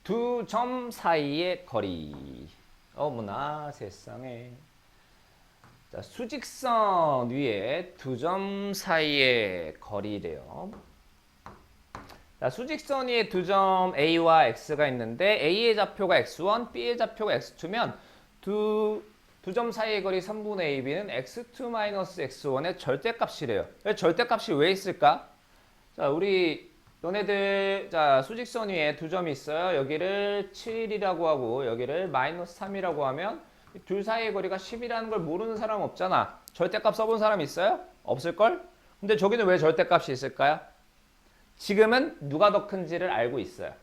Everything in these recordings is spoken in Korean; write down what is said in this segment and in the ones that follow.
두 점 사이의 거리. 어머나 세상에. 자, 수직선 위에 두 점 사이의 거리래요. 자, 수직선 위에 두 점 A와 X가 있는데 A의 좌표가 X1, B의 좌표가 X2면 두 점 사이의 거리 3분의 AB는 X2-X1의 절대값이래요. 절대값이 왜 있을까? 자, 우리 너네들 자 수직선 위에 두 점이 있어요. 여기를 7이라고 하고 여기를 마이너스 3이라고 하면 둘 사이의 거리가 10이라는 걸 모르는 사람 없잖아. 절대값 써본 사람 있어요? 없을걸? 근데 저기는 왜 절대값이 있을까요? 지금은 누가 더 큰지를 알고 있어요.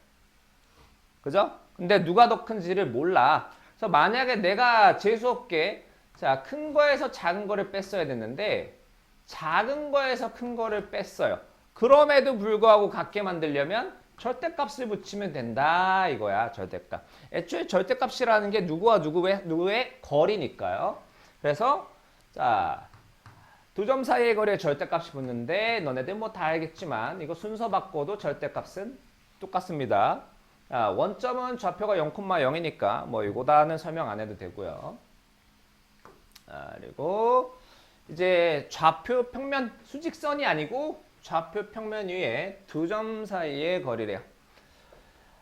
그죠? 근데 누가 더 큰지를 몰라. 그래서 만약에 내가 재수없게 자, 큰 거에서 작은 거를 뺐어야 됐는데 작은 거에서 큰 거를 뺐어요. 그럼에도 불구하고 같게 만들려면 절대값을 붙이면 된다 이거야. 절대값. 애초에 절대값이라는 게 누구와 누구의 거리니까요. 그래서 자, 두 점 사이의 거리에 절대값이 붙는데 너네들 뭐 다 알겠지만 이거 순서 바꿔도 절대값은 똑같습니다. 자, 원점은 좌표가 0,0이니까 뭐 이거다는 설명 안 해도 되고요. 그리고 이제 좌표 평면 수직선이 아니고 좌표 평면 위에 두 점 사이의 거리래요.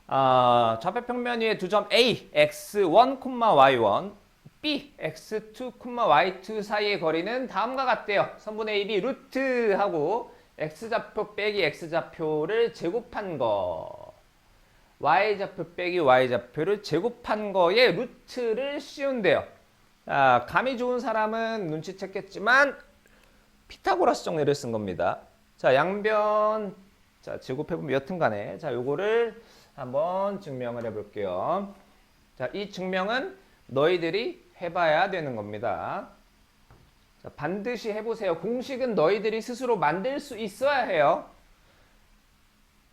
좌표 평면 위에 두 점 A, x1, y1, B, x2, y2 사이의 거리는 다음과 같대요. 선분의 AB 루트하고 x좌표 빼기 x좌표를 제곱한 거. y좌표 빼기 y좌표를 제곱한 거에 루트를 씌운대요. 감이 좋은 사람은 눈치챘겠지만 피타고라스 정리를 쓴 겁니다. 자, 양변 자, 제곱해보면 여튼간에 자, 요거를 한번 증명을 해볼게요. 자, 이 증명은 너희들이 해봐야 되는 겁니다. 자, 반드시 해보세요. 공식은 너희들이 스스로 만들 수 있어야 해요.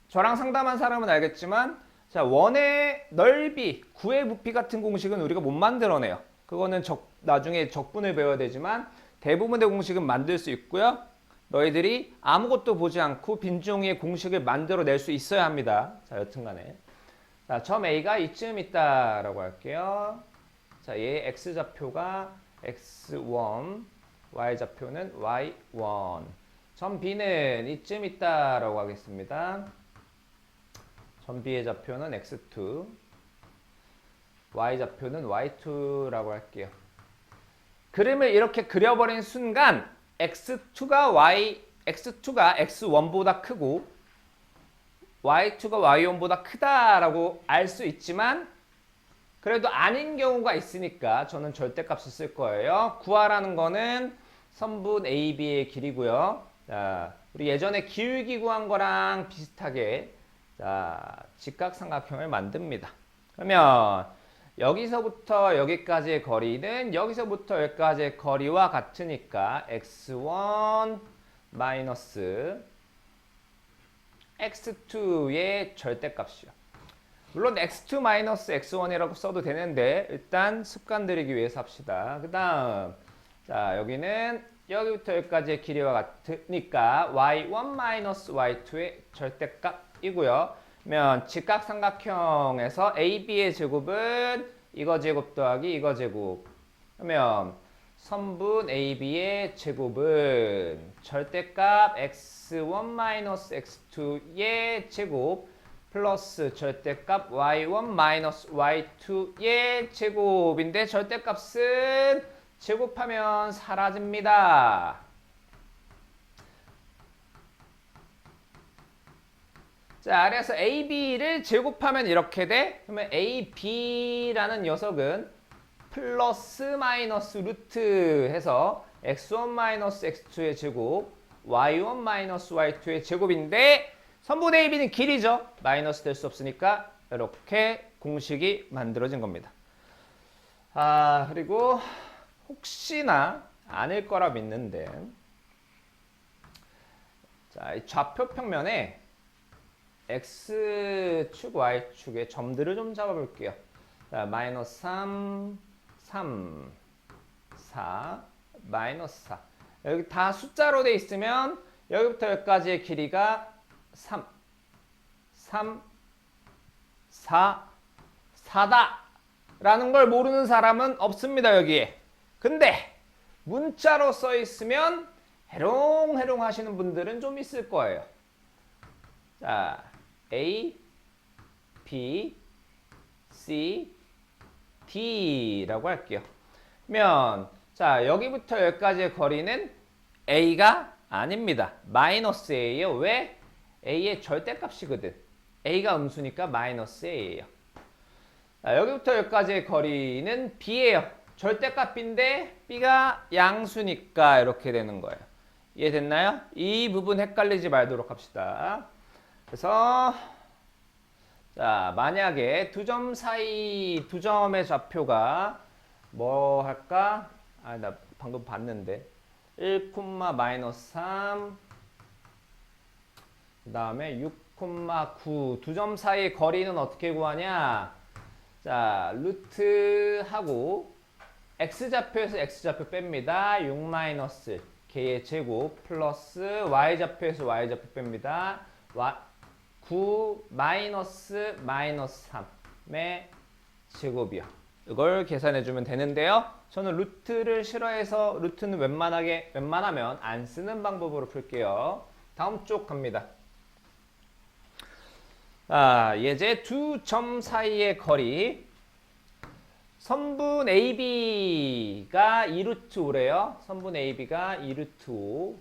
저랑 상담한 사람은 알겠지만 자, 원의 넓이, 구의 부피 같은 공식은 우리가 못 만들어내요. 그거는 나중에 적분을 배워야 되지만 대부분의 공식은 만들 수 있고요. 너희들이 아무것도 보지 않고 빈종이의 공식을 만들어낼 수 있어야 합니다. 자, 여튼간에 자, 점 A가 이쯤 있다라고 할게요. 자, 얘 X좌표가 X1, Y좌표는 Y1. 점 B는 이쯤 있다라고 하겠습니다. 점 B의 좌표는 X2, Y좌표는 Y2라고 할게요. 그림을 이렇게 그려버린 순간 X2가 X1보다 크고 Y2가 Y1보다 크다라고 알 수 있지만 그래도 아닌 경우가 있으니까 저는 절대값을 쓸 거예요. 구하라는 거는 선분 AB의 길이고요. 자, 우리 예전에 기울기 구한 거랑 비슷하게 자, 직각삼각형을 만듭니다. 그러면 여기서부터 여기까지의 거리는 여기서부터 여기까지의 거리와 같으니까 x1 마이너스 x2의 절대값이요. 물론 x2 마이너스 x1이라고 써도 되는데 일단 습관 들이기 위해서 합시다. 그 다음 자, 여기는 여기부터 여기까지의 길이와 같으니까 y1 마이너스 y2의 절대값이고요. 그러면 직각삼각형에서 AB의 제곱은 이거 제곱 더하기 이거 제곱. 그러면 선분 AB의 제곱은 절대값 x1-x2의 제곱 플러스 절대값 y1-y2의 제곱인데 절대값은 제곱하면 사라집니다. 자, 아래에서 AB를 제곱하면 이렇게 돼. 그러면 AB라는 녀석은 플러스 마이너스 루트 해서 x1 마이너스 x2의 제곱, y1 마이너스 y2의 제곱인데 선분의 AB는 길이죠. 마이너스 될 수 없으니까 이렇게 공식이 만들어진 겁니다. 그리고 혹시나 아닐 거라 믿는데 자, 이 좌표 평면에 X축, Y축의 점들을 좀 잡아볼게요. 자, 마이너스 3, 3, 4, 마이너스 4. 여기 다 숫자로 돼 있으면 여기부터 여기까지의 길이가 3, 3, 4, 4다 라는 걸 모르는 사람은 없습니다, 여기에. 근데 문자로 써 있으면 해롱해롱 하시는 분들은 좀 있을 거예요. 자, A, B, C, D라고 할게요. 자, 여기부터 여기까지의 거리는 A가 아닙니다. 마이너스 A예요. 왜? A의 절대값이거든. A가 음수니까 마이너스 A예요. 자, 여기부터 여기까지의 거리는 B예요. 절대값인데 B가 양수니까 이렇게 되는 거예요. 이해됐나요? 이 부분 헷갈리지 말도록 합시다. 그래서 자, 만약에 두 점 사이 두 점의 좌표가 뭐 할까? 아, 나 방금 봤는데 1, 마이너스 3 그 다음에 6, 9 두 점 사이의 거리는 어떻게 구하냐? 자, 루트하고 x좌표에서 x좌표 뺍니다. 6 마이너스 k의 제곱 플러스 y좌표에서 y좌표 뺍니다. 9 마이너스 3의 제곱이요. 이걸 계산해주면 되는데요. 저는 루트를 싫어해서 루트는 웬만하면 안 쓰는 방법으로 풀게요. 다음 쪽 갑니다. 예제 두 점 사이의 거리. 선분 AB가 2루트 5래요. 선분 AB가 2루트 5.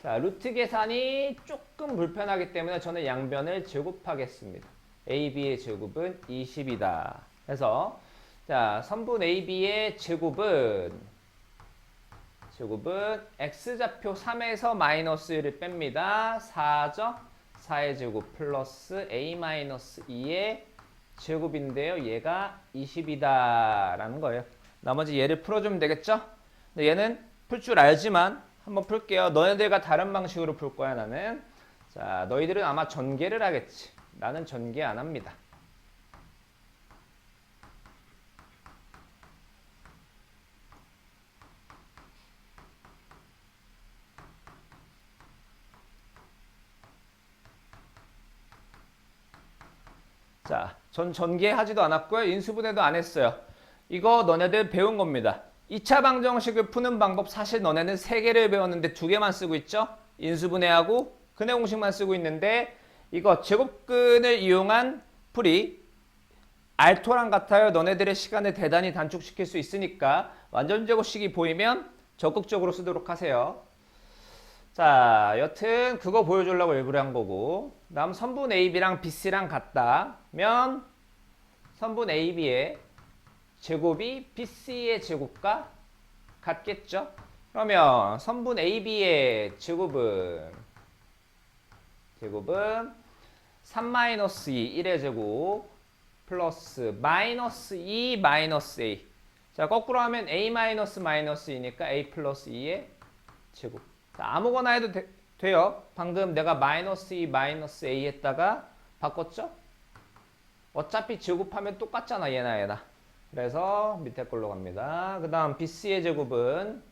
자, 루트 계산이 조금 불편하기 때문에 저는 양변을 제곱하겠습니다. AB의 제곱은 20이다. 그래서 자, 선분 AB의 제곱은 x좌표 3에서 마이너스 1을 뺍니다. 4죠? 4의 제곱 플러스 a-2의 제곱인데요. 얘가 20이다 라는 거예요. 나머지 얘를 풀어주면 되겠죠? 근데 얘는 풀 줄 알지만 한번 풀게요. 너네들과 다른 방식으로 풀 거야, 나는. 자, 너희들은 아마 전개를 하겠지. 나는 전개 안 합니다. 자, 전 전개하지도 않았고요. 인수분해도 안 했어요. 이거 너네들 배운 겁니다. 2차 방정식을 푸는 방법 사실 너네는 3개를 배웠는데 2개만 쓰고 있죠? 인수분해하고 근해 공식만 쓰고 있는데 이거 제곱근을 이용한 풀이 알토랑 같아요. 너네들의 시간을 대단히 단축시킬 수 있으니까 완전 제곱식이 보이면 적극적으로 쓰도록 하세요. 자, 여튼 그거 보여주려고 일부러 한 거고. 다음 선분 AB랑 BC랑 같다면 선분 AB의 제곱이 BC의 제곱과 같겠죠? 그러면 선분 AB의 제곱은 3-2 1의 제곱 플러스 마이너스 2 마이너스 A. 자, 거꾸로 하면 A 마이너스 마이너스 2니까 A 플러스 2의 제곱. 자, 아무거나 해도 돼요. 방금 내가 마이너스 2 마이너스 A 했다가 바꿨죠? 어차피 제곱하면 똑같잖아, 얘나. 그래서 밑에 걸로 갑니다. 그 다음 BC의 제곱은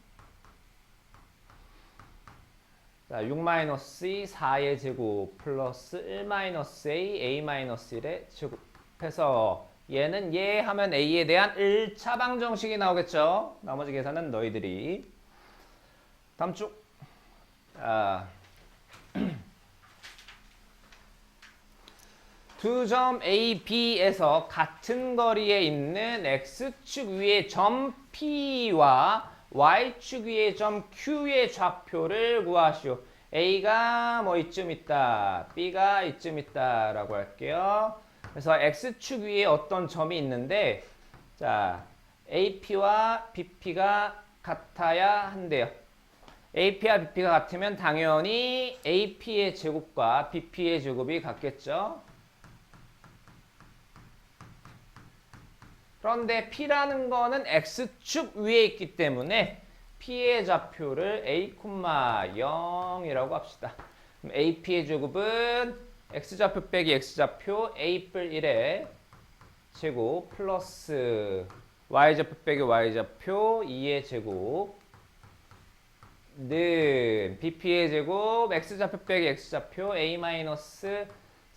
자, 6-2 4의 제곱 플러스 1-A A-1의 제곱 해서 얘는 얘 하면 A에 대한 1차 방정식이 나오겠죠? 나머지 계산은 너희들이. 다음 쭉. 두 점 A, B에서 같은 거리에 있는 X축 위의 점 P와 Y축 위의 점 Q의 좌표를 구하시오. A가 뭐 이쯤 있다, B가 이쯤 있다 라고 할게요. 그래서 X축 위에 어떤 점이 있는데 자, AP와 BP가 같아야 한대요. AP와 BP가 같으면 당연히 AP의 제곱과 BP의 제곱이 같겠죠. 그런데 P라는 거는 X축 위에 있기 때문에 P의 좌표를 A, 0이라고 합시다. 그럼 AP의 제곱은 X좌표 빼기 X좌표 A 뿔 1의 제곱 플러스 Y좌표 빼기 Y좌표 2의 제곱 는 BP의 제곱 X좌표 빼기 X좌표 A-3의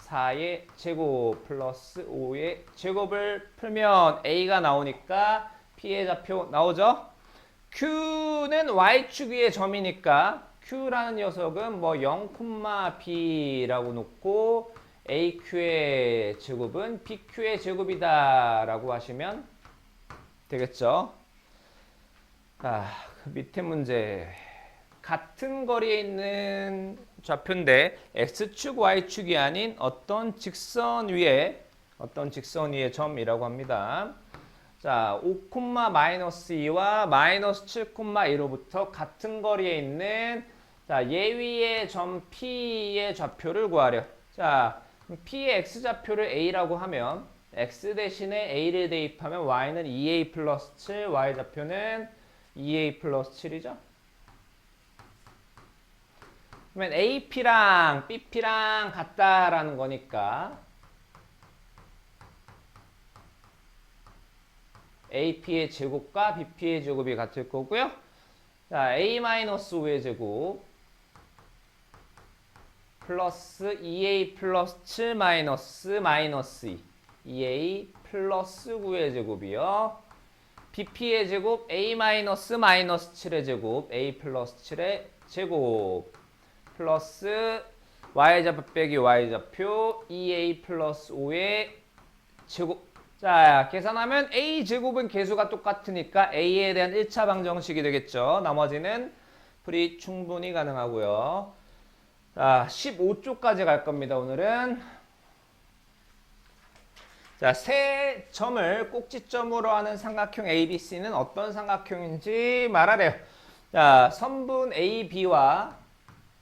4의 제곱 플러스 5의 제곱을 풀면 A가 나오니까 P의 좌표 나오죠? Q는 Y축 위의 점이니까 Q라는 녀석은 뭐 0,B라고 놓고 AQ의 제곱은 BQ의 제곱이다 라고 하시면 되겠죠? 그 밑에 문제. 같은 거리에 있는 좌표인데 X축, Y축이 아닌 어떤 직선 위에 점이라고 합니다. 자, 5,-2와 마이너스 7,2로부터 같은 거리에 있는 자, 예위의 점 P의 좌표를 구하려. 자, P의 X좌표를 A라고 하면 X 대신에 A를 대입하면 Y는 2A 플러스 7, Y좌표는 2A 플러스 7이죠. 그러면 AP랑 BP랑 같다라는 거니까 AP의 제곱과 BP의 제곱이 같을 거고요. 자, A-5의 제곱 플러스 2A 플러스 7 마이너스 2 2A 플러스 9의 제곱이요. BP의 제곱 A 마이너스 7의 제곱 A 플러스 7의 제곱 플러스 Y좌표 빼기 Y좌표 2A 플러스 5의 제곱. 자, 계산하면 A 제곱은 개수가 똑같으니까 A에 대한 1차 방정식이 되겠죠. 나머지는 풀이 충분히 가능하고요. 자, 15쪽까지 갈 겁니다, 오늘은. 자, 세 점을 꼭지점으로 하는 삼각형 ABC는 어떤 삼각형인지 말하래요. 자, 선분 AB와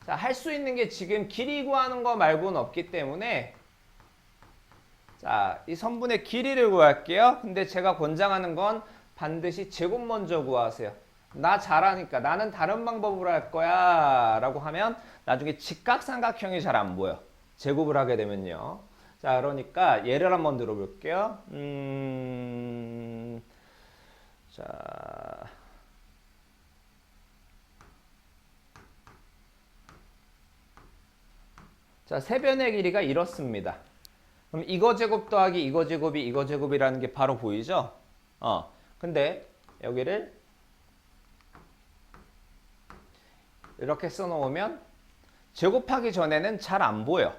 할 수 있는 게 지금 길이 구하는 거 말고는 없기 때문에 자, 이 선분의 길이를 구할게요. 근데 제가 권장하는 건 반드시 제곱 먼저 구하세요. 나 잘하니까 나는 다른 방법으로 할 거야 라고 하면 나중에 직각삼각형이 잘 안 보여. 제곱을 하게 되면요. 자, 그러니까 예를 한번 들어볼게요. 자, 세변의 길이가 이렇습니다. 그럼 이거 제곱 더하기 이거 제곱이 이거 제곱이라는 게 바로 보이죠? 근데 여기를 이렇게 써놓으면 제곱하기 전에는 잘 안 보여.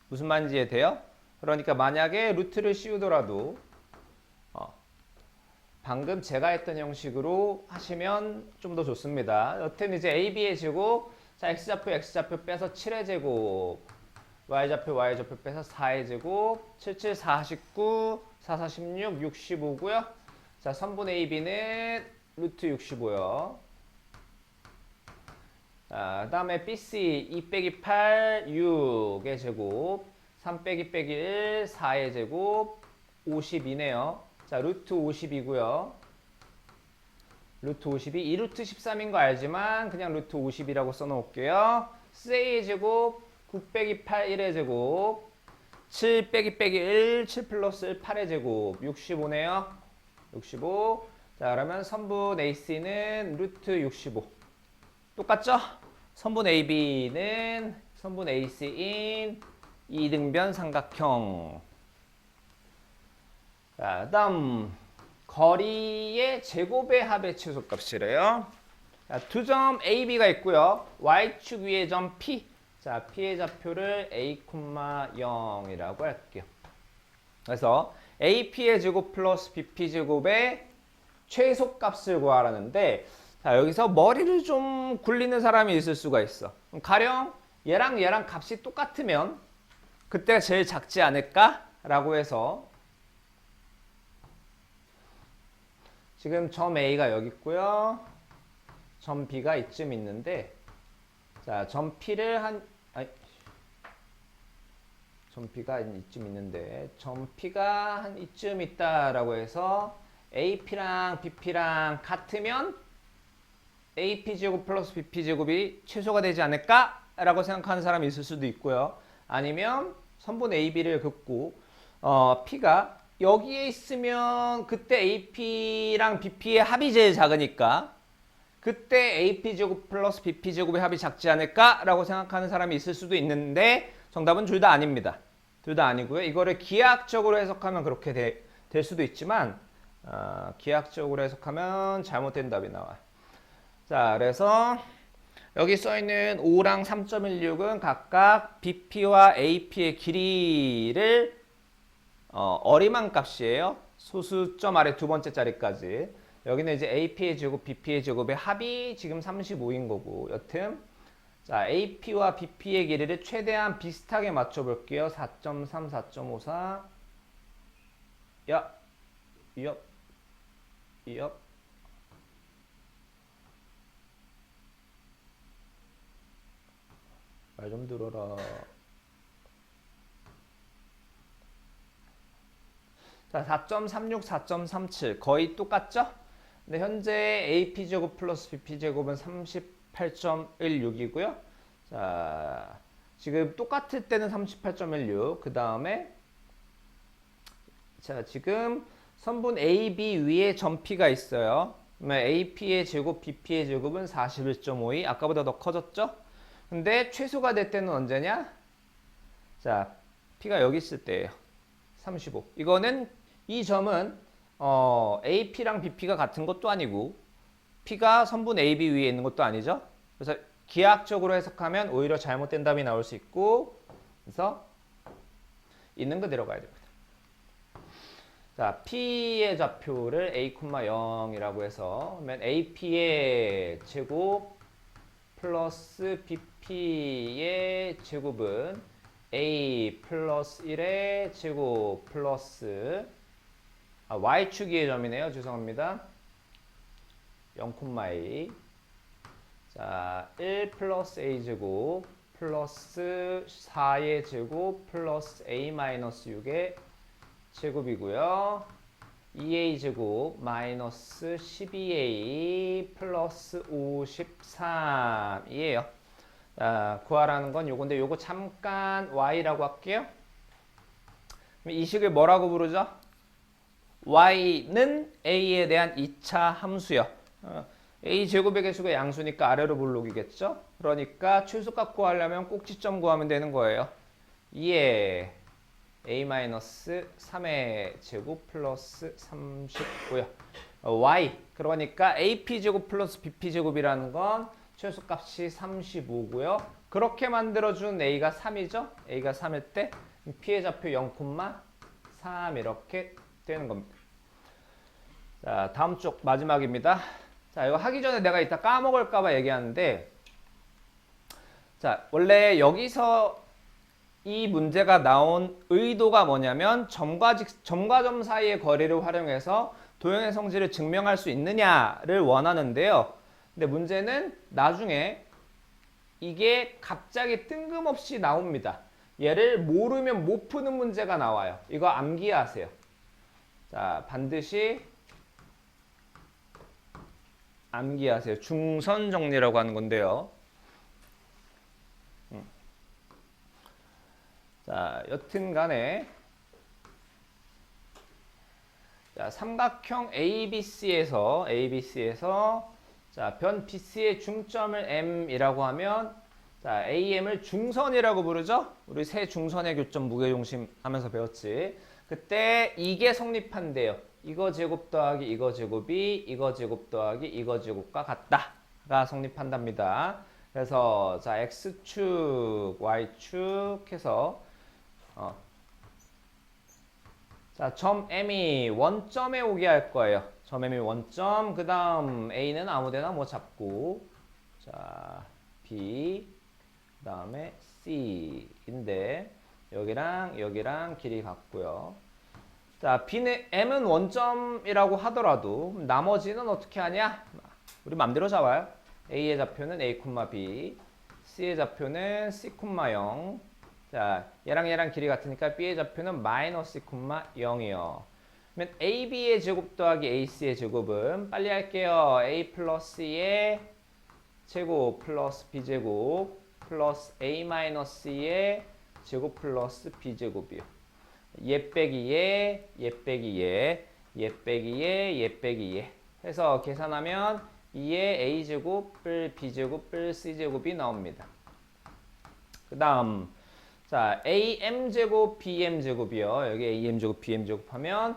무슨 말인지 이해돼요? 그러니까 만약에 루트를 씌우더라도 방금 제가 했던 형식으로 하시면 좀 더 좋습니다. 여튼 이제 AB의 제곱, 자, X좌표 빼서 7의 제곱, Y좌표 빼서 4의 제곱, 7, 7, 49, 4, 46, 65고요. 자, 선분 AB는 루트 65요. 자, 그 다음에 BC 2 빼기 8, 6의 제곱, 3 빼기 1, 4의 제곱, 52네요. 자, 루트 50이고요. 루트 52, 2루트 13인 거 알지만 그냥 루트 50이라고 써놓을게요. C의 제곱, 9 빼기 8, 1의 제곱, 7 빼기 1, 7 플러스 1, 8의 제곱, 65네요. 65. 자, 그러면 선분 AC는 루트 65. 똑같죠? 선분 AB는 선분 AC인 이등변 삼각형. 자, 다음 거리의 제곱의 합의 최소값이래요. 자, 두 점 AB가 있고요. Y축 위의 점 P. 자, P의 좌표를 A, 0이라고 할게요. 그래서 AP의 제곱 플러스 BP 제곱의 최소값을 구하라는데 자, 여기서 머리를 좀 굴리는 사람이 있을 수가 있어. 가령 얘랑 값이 똑같으면 그때가 제일 작지 않을까? 라고 해서 지금 점 A가 여기 있고요. 점 B가 이쯤 있는데 자, 점 B가 이쯤 있는데 점 P가 한 이쯤 있다라고 해서 AP랑 BP랑 같으면 AP제곱 플러스 BP제곱이 최소가 되지 않을까? 라고 생각하는 사람이 있을 수도 있고요. 아니면 선분 AB를 긋고 P가 여기에 있으면 그때 AP랑 BP의 합이 제일 작으니까 그때 AP제곱 플러스 BP제곱의 합이 작지 않을까? 라고 생각하는 사람이 있을 수도 있는데 정답은 둘 다 아닙니다. 둘 다 아니고요. 이거를 기하학적으로 해석하면 그렇게 될 수도 있지만 기하학적으로 해석하면 잘못된 답이 나와요. 자, 그래서 여기 써있는 5랑 3.16은 각각 BP와 AP의 길이를 어림한 값이에요. 소수점 아래 두 번째 자리까지. 여기는 이제 AP의 제곱, BP의 제곱의 합이 지금 35인 거고, 여튼 자, AP와 BP의 길이를 최대한 비슷하게 맞춰볼게요. 4.3, 4.54. 야, 이업, 이업. 말 좀 들어라. 자, 4.36, 4.37 거의 똑같죠? 근데 현재 AP제곱 플러스 BP제곱은 38.16이고요. 자, 지금 똑같을 때는 38.16. 그 다음에 자, 지금 선분 AB 위에 점 P가 있어요. 그러면 AP의 제곱, BP의 제곱은 41.52. 아까보다 더 커졌죠? 근데 최소가 될 때는 언제냐? 자, P가 여기 있을 때예요. 35. 이거는 이 점은 AP랑 BP가 같은 것도 아니고 P가 선분 AB 위에 있는 것도 아니죠. 그래서 기하학적으로 해석하면 오히려 잘못된 답이 나올 수 있고, 그래서 있는 그대로 가야 됩니다. 자, P의 좌표를 A,0이라고 해서 그러면 AP의 제곱 플러스 BP의 제곱은 A 플러스 1의 제곱 플러스 Y축의 점이네요. 죄송합니다. 0,2 자, 1 플러스 A제곱 플러스 4의 제곱 플러스 A 마이너스 6의 제곱이고요. 2a제곱 마이너스 12a 플러스 53이에요. 구하라는 건 요건데 요거 잠깐 y라고 할게요. 이 식을 뭐라고 부르죠? y는 a에 대한 2차 함수요. a제곱의 개수가 양수니까 아래로 볼록이겠죠? 그러니까 최소값 구하려면 꼭지점 구하면 되는 거예요. 2에 a-3의 제곱 플러스 39요. y 그러니까 ap제곱 플러스 bp제곱이라는 건 최소값이 35고요. 그렇게 만들어준 a가 3이죠. a가 3일 때 p의 좌표 0,3 이렇게 되는 겁니다. 자, 다음 쪽 마지막입니다. 자, 이거 하기 전에 내가 이따 까먹을까봐 얘기하는데, 자, 원래 여기서 이 문제가 나온 의도가 뭐냐면 점과 점 사이의 거리를 활용해서 도형의 성질을 증명할 수 있느냐를 원하는데요. 근데 문제는 나중에 이게 갑자기 뜬금없이 나옵니다. 얘를 모르면 못 푸는 문제가 나와요. 이거 암기하세요. 자, 반드시 암기하세요. 중선 정리라고 하는 건데요. 자, 여튼 간에 자, 삼각형 ABC에서 자, 변 BC의 중점을 M이라고 하면 자, AM을 중선이라고 부르죠? 우리 세 중선의 교점 무게중심 하면서 배웠지. 그때 이게 성립한대요. 이거 제곱 더하기 이거 제곱이 이거 제곱 더하기 이거 제곱과 같다가 성립한답니다. 그래서 자, X축, Y축 해서 자, 점 M이 원점에 오게 할 거예요. 점 M이 원점, 그 다음 A는 아무데나 뭐 잡고, 자, B, 그 다음에 C인데, 여기랑 길이 같고요. 자, B는, M은 원점이라고 하더라도, 나머지는 어떻게 하냐? 우리 맘대로 잡아요. A의 좌표는 A, B, C의 좌표는 C, 0. 자, 얘랑 길이 같으니까 B의 좌표는 마이너스 0이요. 그러면 AB의 제곱 더하기 AC의 제곱은 빨리 할게요. A 플러스 E의 제곱 플러스 B제곱 플러스 A 마이너스 E의 제곱 플러스 B제곱이요. 얘 빼기 얘 빼기 얘 해서 계산하면 2의 A제곱 뿔 B제곱 뿔 C제곱이 나옵니다. 그 다음 자, am제곱 bm제곱이요. 여기 am제곱 bm제곱 하면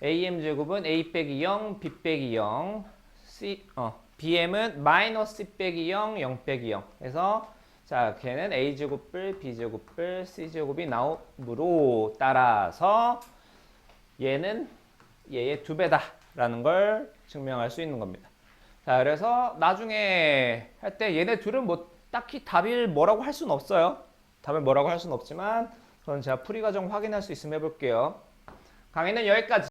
am제곱은 a 빼기 0, b 빼기 0, bm은 마이너스 c 빼기 0, 0 빼기 0 해서 자, 걔는 a제곱을 b제곱을 c제곱이 나오므로 따라서 얘는 얘의 2배다 라는 걸 증명할 수 있는 겁니다. 자, 그래서 나중에 할 때 얘네 둘은 뭐 딱히 답을 뭐라고 할 수는 없어요. 답을 뭐라고 할 수는 없지만 저는 제가 풀이 과정 확인할 수 있으면 해볼게요. 강의는 여기까지.